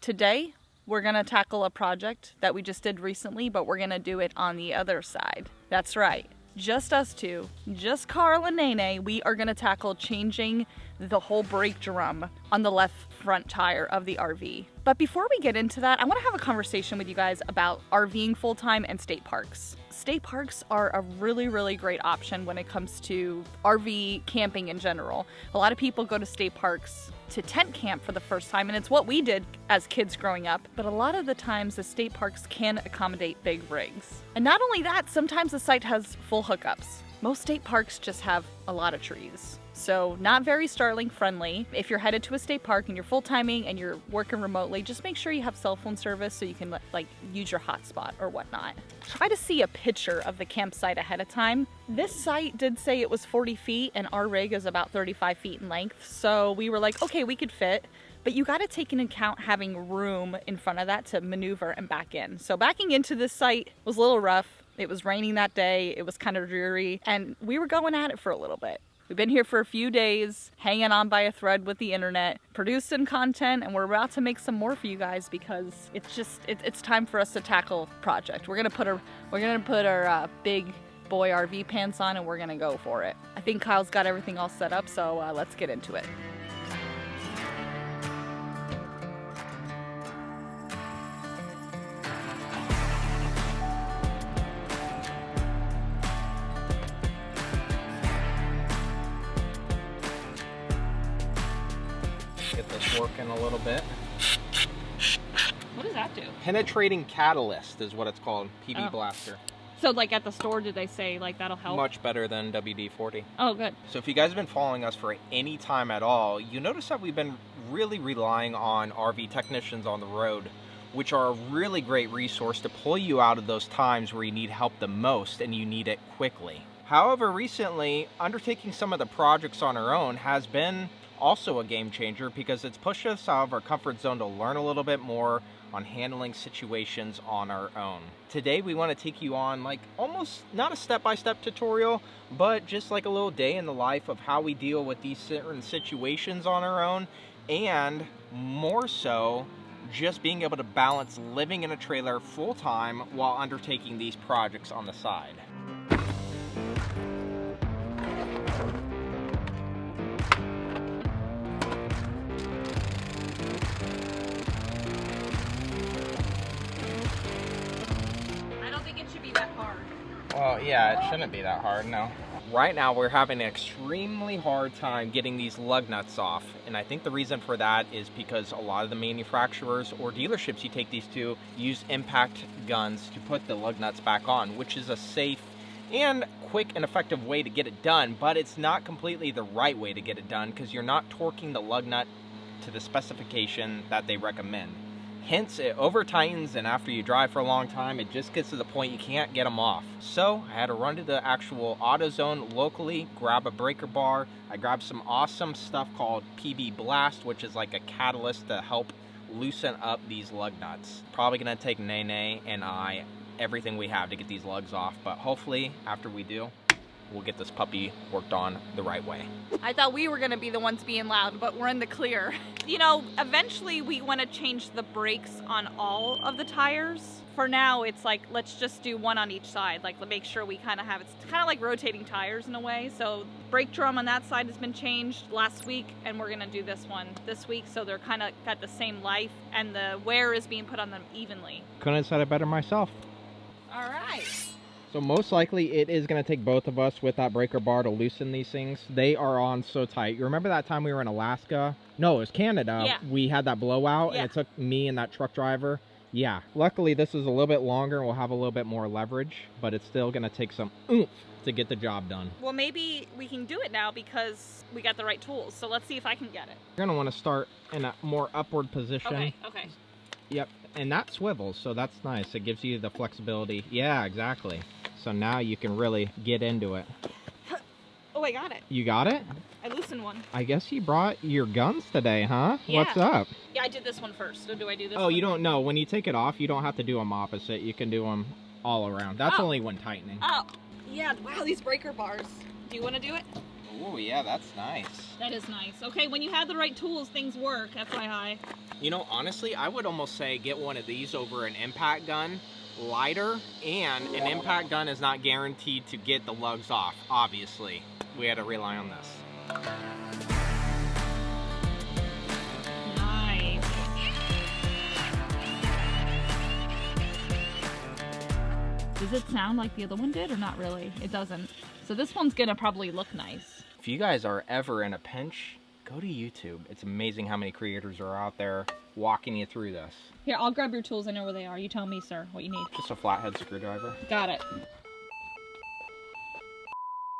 Today, we're going to tackle a project that we just did recently, but we're going to do it on the other side. That's right. Just us two, just Carl and Nene, we are going to tackle changing the whole brake drum on the left front tire of the RV. But before we get into that, I want to have a conversation with you guys about RVing full-time and state parks. State parks are a really, really great option when it comes to RV camping in general. A lot of people go to state parks to tent camp for the first time, and it's what we did as kids growing up, but a lot of the times the state parks can accommodate big rigs. And not only that, sometimes the site has full hookups. Most state parks just have a lot of trees. So not very Starlink friendly. If you're headed to a state park and you're full timing and you're working remotely, just make sure you have cell phone service so you can like use your hotspot or whatnot. Try to see a picture of the campsite ahead of time. This site did say it was 40 feet and our rig is about 35 feet in length. So we were like, okay, we could fit. But you got to take into account having room in front of that to maneuver and back in. So backing into this site was a little rough. It was raining that day. It was kind of dreary and we were going at it for a little bit. We've been here for a few days, hanging on by a thread with the internet, producing content, and we're about to make some more for you guys because it's time for us to tackle project. We're gonna put our big boy RV pants on and we're gonna go for it. I think Kyle's got everything all set up, so let's get into it. Get this working a little bit. What does that do? Penetrating catalyst is what it's called. PB blaster. So like at the store, did they say like that'll help? Much better than WD-40. Oh, good. So if you guys have been following us for any time at all, you notice that we've been really relying on RV technicians on the road, which are a really great resource to pull you out of those times where you need help the most and you need it quickly. However, recently, undertaking some of the projects on our own has been also a game changer because it's pushed us out of our comfort zone to learn a little bit more on handling situations on our own. Today we want to take you on like almost not a step-by-step tutorial, but just like a little day in the life of how we deal with these certain situations on our own, and more so just being able to balance living in a trailer full-time while undertaking these projects on the side. Well, yeah, it shouldn't be that hard, no. Right now, we're having an extremely hard time getting these lug nuts off. And I think the reason for that is because a lot of the manufacturers or dealerships you take these to use impact guns to put the lug nuts back on, which is a safe and quick and effective way to get it done. But it's not completely the right way to get it done because you're not torquing the lug nut to the specification that they recommend. Hence, it over tightens, and after you drive for a long time, it just gets to the point you can't get them off. So I had to run to the actual AutoZone locally, grab a breaker bar. I grabbed some awesome stuff called PB Blast, which is like a catalyst to help loosen up these lug nuts. Probably gonna take Nene and I everything we have to get these lugs off, but hopefully after we do, we'll get this puppy worked on the right way. I thought we were gonna be the ones being loud, but we're in the clear. You know, eventually we wanna change the brakes on all of the tires. For now, it's like, let's just do one on each side. Like, make sure we kind of have, it's kind of like rotating tires in a way. So brake drum on that side has been changed last week, and we're gonna do this one this week. So they're kind of got the same life, and the wear is being put on them evenly. Couldn't have said it better myself. All right. So most likely it is going to take both of us with that breaker bar to loosen these things. They are on so tight. You remember that time we were in Alaska? No, it was Canada. Yeah. We had that blowout and it took me and that truck driver. Yeah. Luckily this is a little bit longer and we'll have a little bit more leverage, but it's still going to take some oomph to get the job done. Well, maybe we can do it now because we got the right tools. So let's see if I can get it. You're going to want to start in a more upward position. Okay. Yep. And that swivels, so that's nice. It gives you the flexibility. Yeah, exactly. So now you can really get into it. Oh, I got it. You got it? I loosened one. I guess you brought your guns today, huh? Yeah. What's up? Yeah, I did this one first. So do I do this one? Oh, you don't know. When you take it off, you don't have to do them opposite. You can do them all around. That's only when tightening. Oh, yeah. Wow, these breaker bars. Do you want to do it? Oh yeah, that's nice. That is nice. Okay, when you have the right tools, things work, FYI. You know, honestly, I would almost say get one of these over an impact gun, lighter, and an impact gun is not guaranteed to get the lugs off, obviously. We had to rely on this. Nice. Does it sound like the other one did or not really? It doesn't. So this one's gonna probably look nice. If you guys are ever in a pinch, go to YouTube. It's amazing how many creators are out there walking you through this. Here, I'll grab your tools. I know where they are. You tell me, sir, what you need. Just a flathead screwdriver. Got it.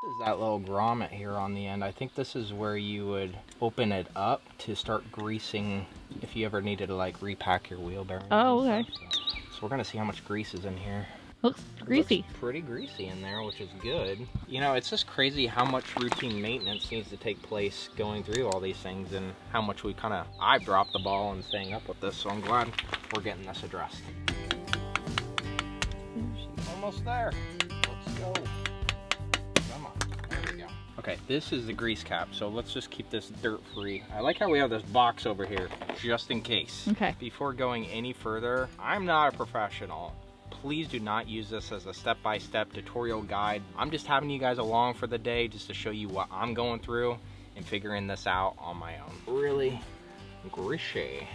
This is that little grommet here on the end. I think this is where you would open it up to start greasing if you ever needed to like repack your wheel bearing. Oh, okay. So we're gonna see how much grease is in here. Looks greasy. Looks pretty greasy in there, which is good. You know, it's just crazy how much routine maintenance needs to take place going through all these things and how much I've dropped the ball in staying up with this, so I'm glad we're getting this addressed. Almost there. Let's go. Come on, there we go. Okay, this is the grease cap, so let's just keep this dirt free. I like how we have this box over here, just in case. Okay. Before going any further, I'm not a professional. Please do not use this as a step-by-step tutorial guide. I'm just having you guys along for the day just to show you what I'm going through and figuring this out on my own. Really greasy.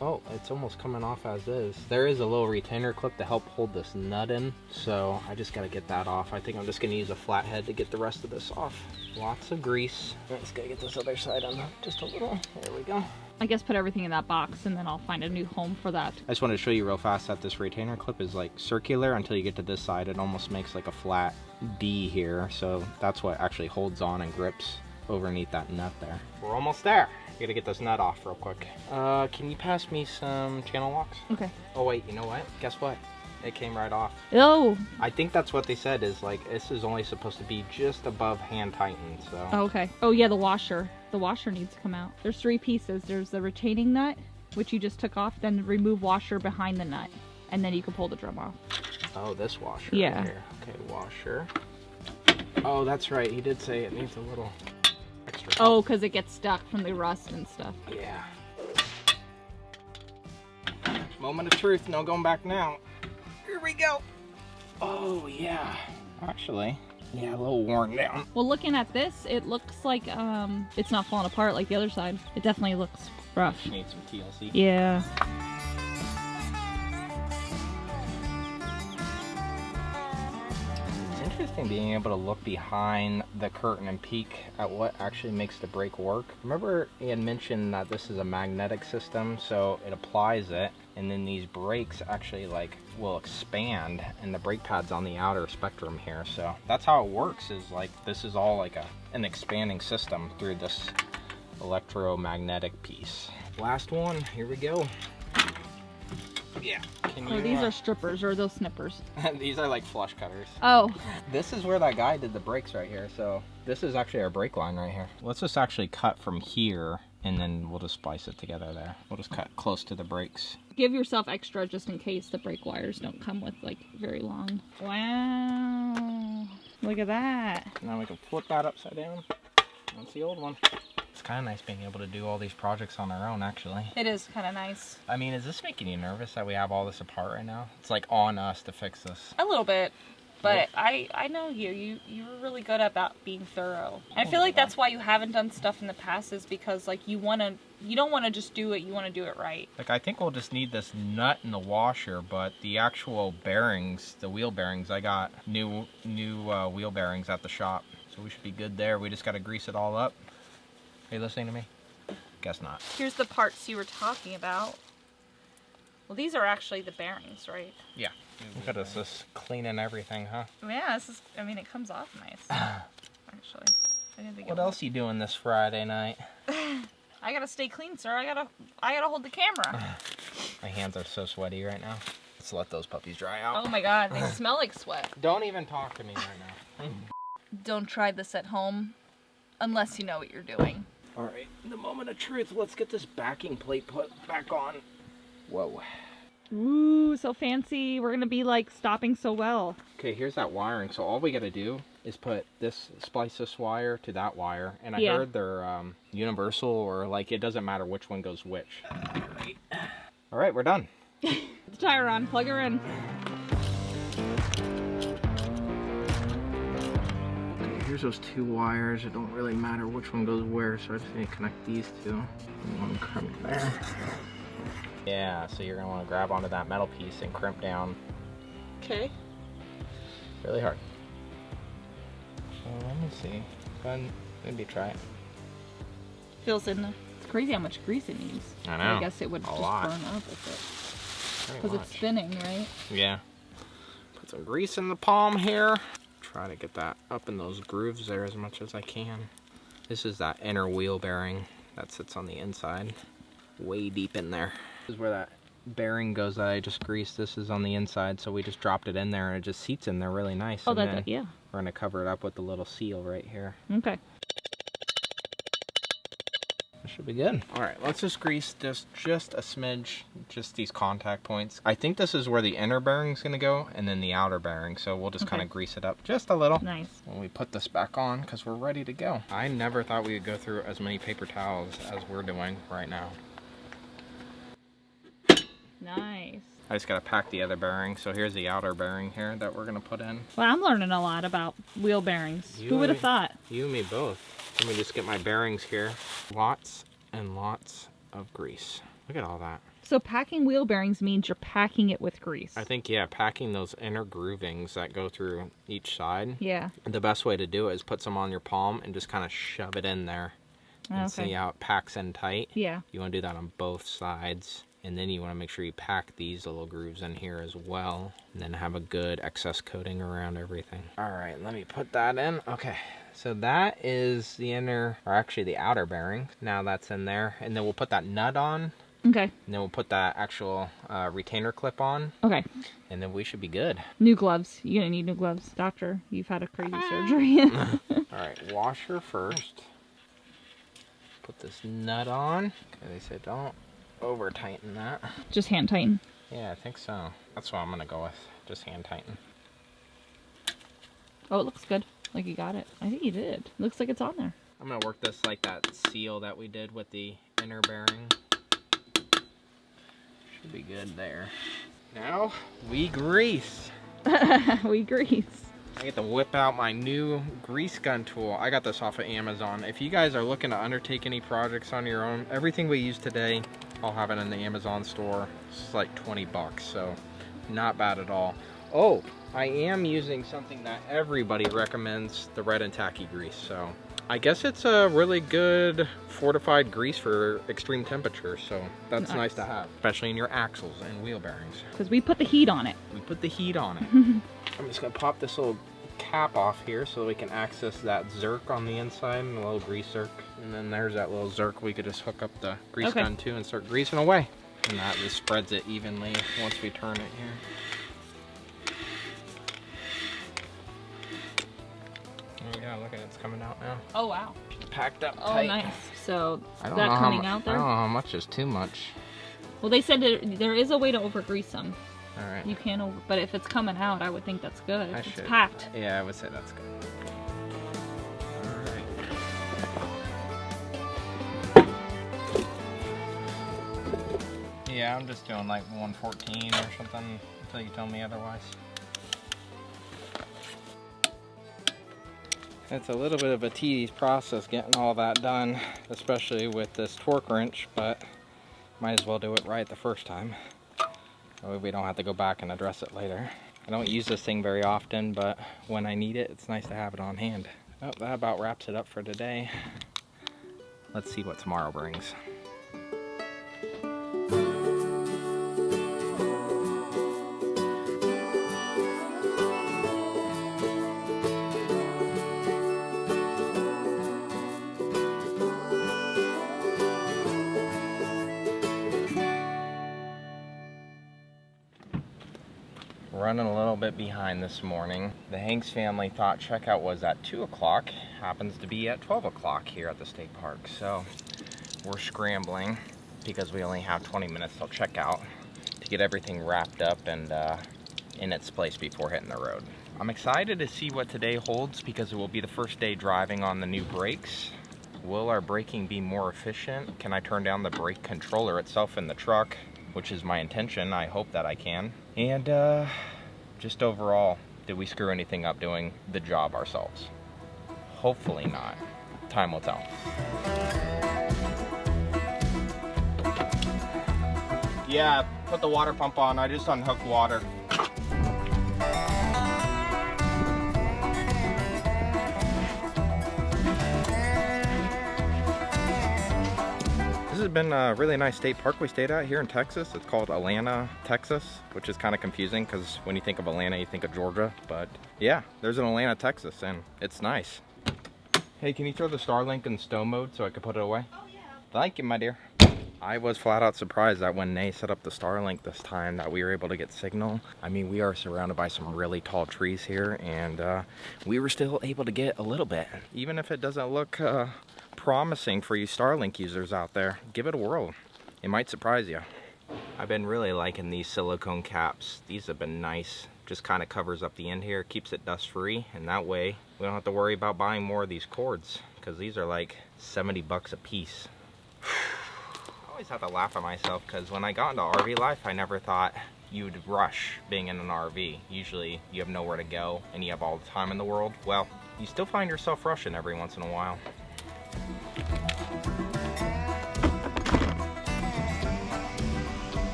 Oh, it's almost coming off as is. There is a little retainer clip to help hold this nut in, so I just gotta get that off. I think I'm just gonna use a flathead to get the rest of this off. Lots of grease. Let's gotta get this other side on just a little. There we go. I guess put everything in that box and then I'll find a new home for that. I just wanted to show you real fast that this retainer clip is like circular until you get to this side. It almost makes like a flat D here, so that's what actually holds on and grips underneath that nut there. We're almost there. Gotta get this nut off real quick. Can you pass me some channel locks? Okay. Oh wait, you know what? Guess what? It came right off. Oh. I think that's what they said is like, this is only supposed to be just above hand tightened, so. Oh, okay. Oh yeah, the washer. The washer needs to come out. There's 3 pieces. There's the retaining nut, which you just took off, then the remove washer behind the nut, and then you can pull the drum off. Oh, this washer. Yeah. Right here. Okay, washer. Oh, that's right. He did say it needs a little extra help. Oh, because it gets stuck from the rust and stuff. Yeah. Moment of truth. No going back now. Here we go. Oh, yeah. Actually, yeah, a little worn down. Well, looking at this, it looks like it's not falling apart like the other side. It definitely looks rough. Need some TLC. Yeah. It's interesting being able to look behind the curtain and peek at what actually makes the brake work. Remember, he had mentioned that this is a magnetic system, so it applies it, and then these brakes actually like will expand, and the brake pad's on the outer spectrum here. So that's how it works, is like this is all like an expanding system through this electromagnetic piece. Last one, here we go. Yeah. Oh, these are strippers, or those snippers? These are like flush cutters. Oh. This is where that guy did the brakes right here. So this is actually our brake line right here. Let's just actually cut from here, and then we'll just splice it together there. We'll just cut close to the brakes. Give yourself extra just in case the brake wires don't come with like very long. Wow. Look at that. Now we can flip that upside down. That's the old one. It's kind of nice being able to do all these projects on our own, actually. It is kind of nice. I mean, is this making you nervous that we have all this apart right now? It's like on us to fix this. A little bit. But I know you're really good about being thorough. And I feel like that's why you haven't done stuff in the past, is because like you don't want to just do it, you want to do it right. Like, I think we'll just need this nut in the washer, but the actual bearings, the wheel bearings, I got new wheel bearings at the shop. So we should be good there. We just got to grease it all up. Are you listening to me? Guess not. Here's the parts you were talking about. Well, these are actually the bearings, right? Yeah. Look at us just cleaning everything, huh? Yeah, this is, I mean, it comes off nice. Actually. I didn't think what else you doing this Friday night? I gotta stay clean, sir. I gotta hold the camera. My hands are so sweaty right now. Let's let those puppies dry out. Oh my god, they smell like sweat. Don't even talk to me right now. Don't try this at home unless you know what you're doing. All right, in the moment of truth, let's get this backing plate put back on. Whoa. Ooh, so fancy. We're gonna be like stopping so well. Okay, here's that wiring. So all we gotta do is splice this wire to that wire. And I heard they're universal, or like it doesn't matter which one goes which. All right, we're done. The tire on, plug her in. Okay, here's those two wires. It don't really matter which one goes where, so I just need to connect these two. And one crimp there. Yeah, so you're gonna want to grab onto that metal piece and crimp down. Okay. Really hard. Let me see. Go ahead, maybe try it. Feels in the... It's crazy how much grease it needs. I know. I guess it would just burn up with it. Because it's spinning, right? Yeah. Put some grease in the palm here. Try to get that up in those grooves there as much as I can. This is that inner wheel bearing that sits on the inside. Way deep in there. This is where that bearing goes that I just greased. This is on the inside, so we just dropped it in there and it just seats in there really nice. Oh, that's it, yeah. We're gonna cover it up with the little seal right here. Okay. That should be good. All right, let's just grease just a smidge, just these contact points. I think this is where the inner bearing's gonna go and then the outer bearing. So we'll just kind of grease it up just a little. Nice. When we put this back on, because we're ready to go. I never thought we would go through as many paper towels as we're doing right now. Nice. I just gotta pack the other bearing. So here's the outer bearing here that we're gonna put in. Well, I'm learning a lot about wheel bearings. Who would have thought? You and me both. Let me just get my bearings here. Lots and lots of grease. Look at all that. So packing wheel bearings means you're packing it with grease. I think, yeah, packing those inner groovings that go through each side. Yeah. The best way to do it is put some on your palm and just kind of shove it in there. And see how it packs in tight. Yeah. You want to do that on both sides. And then you want to make sure you pack these little grooves in here as well. And then have a good excess coating around everything. All right, let me put that in. Okay, so that is the inner, or actually the outer bearing. Now that's in there. And then we'll put that nut on. Okay. And then we'll put that actual retainer clip on. Okay. And then we should be good. New gloves. You're going to need new gloves. Doctor, you've had a crazy surgery. All right, washer first. Put this nut on. Okay, they said don't over tighten that. Just hand tighten. Yeah, I think so. That's what I'm gonna go with. Just hand tighten. Oh, it looks good. Like you got it. I think you did. Looks like it's on there. I'm gonna work this like that seal that we did with the inner bearing. Should be good there. Now we grease. We grease. I get to whip out my new grease gun tool. I got this off of Amazon. If you guys are looking to undertake any projects on your own, everything we use today, I'll have it in the Amazon store. It's like 20 bucks, so not bad at all. Oh, I am using something that everybody recommends, the Red and Tacky grease. So I guess it's a really good fortified grease for extreme temperatures. So that's nice to have, especially in your axles and wheel bearings. Because we put the heat on it. We put the heat on it. I'm just gonna pop this little cap off here so we can access that zerk on the inside, and a little grease zerk. And then there's that little zerk we could just hook up the grease gun to and start greasing away. And that just spreads it evenly once we turn it here. Oh yeah, look at it, it's coming out now. Oh wow. Packed up tight. Oh nice. So I don't that know coming out there? I don't know how much is too much. Well, they said there is a way to over grease them. All right. You can over, but if it's coming out, I would think that's good. It's should. Packed. Yeah, I would say that's good. All right. Yeah, I'm just doing like 114 or something until you tell me otherwise. It's a little bit of a tedious process getting all that done, especially with this torque wrench, but might as well do it right the first time. That way we don't have to go back and address it later. I don't use this thing very often, but when I need it, it's nice to have it on hand. Oh, that about wraps it up for today. Let's see what tomorrow brings. Running a little bit behind this morning. The Hanks family thought checkout was at 2 o'clock. Happens to be at 12 o'clock here at the state park. So we're scrambling because we only have 20 minutes till checkout to to get everything wrapped up and in its place before hitting the road. I'm excited to see what today holds because it will be the first day driving on the new brakes. Will our braking be more efficient? Can I turn down the brake controller itself in the truck, which is my intention? I hope that I can. And just overall, did we screw anything up doing the job ourselves? Hopefully not. Time will tell. Yeah, put the water pump on. I just unhooked water. This has been a really nice state park we stayed at here in Texas. It's called Atlanta, Texas, which is kind of confusing because when you think of Atlanta, you think of Georgia. But yeah, there's an Atlanta, Texas, and it's nice. Hey, can you throw the Starlink in stow mode so I can put it away? Oh, yeah. Thank you, my dear. I was flat out surprised that when they set up the Starlink this time that we were able to get signal. I mean, we are surrounded by some really tall trees here, and we were still able to get a little bit. Even if it doesn't look promising for you Starlink users out there, give it a whirl. It might surprise you. I've been really liking these silicone caps. These have been nice. Just kind of covers up the end here, keeps it dust free, and that way we don't have to worry about buying more of these cords because these are like 70 bucks a piece. I always have to laugh at myself because when I got into RV life, I never thought you'd rush being in an RV. Usually you have nowhere to go and you have all the time in the world. Well, you still find yourself rushing every once in a while.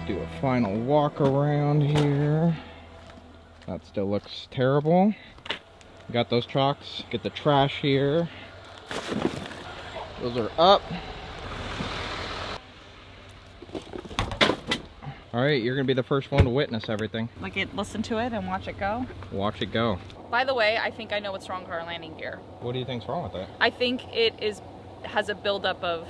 Do a final walk around here. That still looks terrible. Got those trucks, get the trash here. Those are up. All right, you're gonna be the first one to witness everything. Listen to it and watch it go. Watch it go. By the way, I think I know what's wrong with our landing gear. What do you think's wrong with it? I think it has a buildup of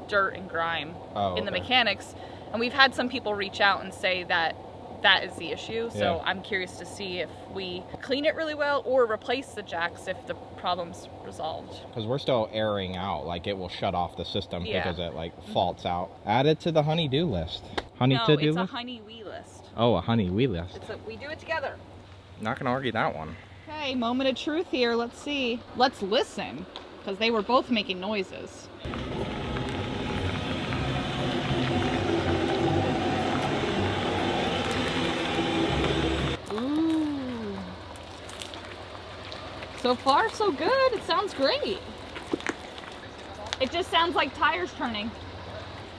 dirt and grime in the mechanics. And we've had some people reach out and say that that is the issue. So I'm curious to see if we clean it really well or replace the jacks if the problem's resolved. Because we're still airing out, like it will shut off the system because it like faults out. Add it to the honey-do list. Honey-to-do list? No, it's a honey-wee list. Oh, a honey-wee list. We do it together. Not gonna argue that one. Okay, moment of truth here. Let's see. Let's listen, because they were both making noises. Ooh. So far, so good. It sounds great. It just sounds like tires turning.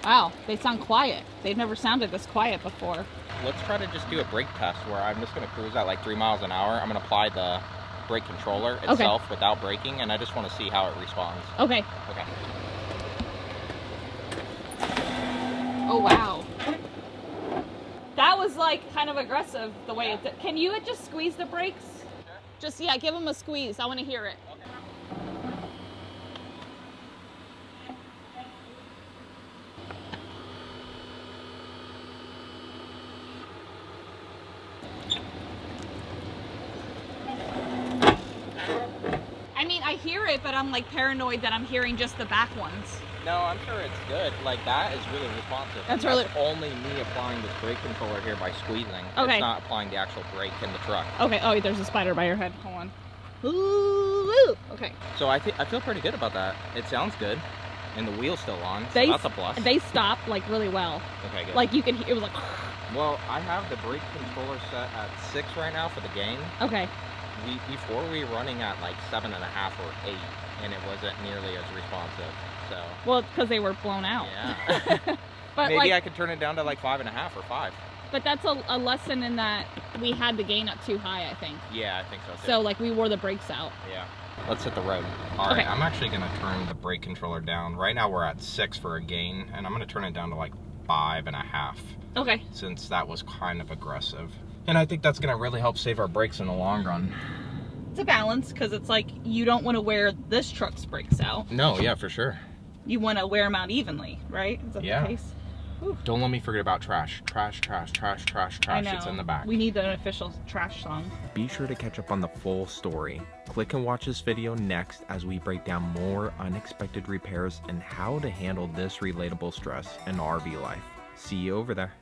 Wow, they sound quiet. They've never sounded this quiet before. Let's try to just do a brake test where I'm just going to cruise at like 3 miles an hour. I'm going to apply the brake controller itself without braking, and I just want to see how it responds. Okay. Okay. Oh, wow. That was like kind of aggressive the way it did. Can you just squeeze the brakes? Sure. Just, yeah, give them a squeeze. I want to hear it. Okay. I hear it, but I'm like paranoid that I'm hearing just the back ones. No, I'm sure it's good. Like that is really responsive. That's only me applying this brake controller here by squeezing. Okay. It's not applying the actual brake in the truck. Okay. Oh, there's a spider by your head. Hold on. Ooh. Okay. So I feel pretty good about that. It sounds good, and the wheel's still on. So that's a plus. They stopped like really well. Okay, good. Like you could. It was like. Well, I have the brake controller set at 6 right now for the game. Okay. Before we were running at like 7.5 or 8, and it wasn't nearly as responsive. So. Well, because they were blown out. Yeah. But maybe I could turn it down to like 5.5 or 5. But that's a lesson in that we had the gain up too high, I think. Yeah, I think so too. So like we wore the brakes out. Yeah. Let's hit the road. All right, I'm actually gonna turn the brake controller down. Right now we're at 6 for a gain, and I'm gonna turn it down to like 5.5. Okay. Since that was kind of aggressive. And I think that's gonna really help save our brakes in the long run. It's a balance, because it's like you don't want to wear this truck's brakes out. No, yeah, for sure. You want to wear them out evenly, right? Is that the case? Whew. Don't let me forget about trash. Trash, trash, trash, trash, I trash. know. It's in the back. We need an official trash song. Be sure to catch up on the full story. Click and watch this video next as we break down more unexpected repairs and how to handle this relatable stress in RV life. See you over there.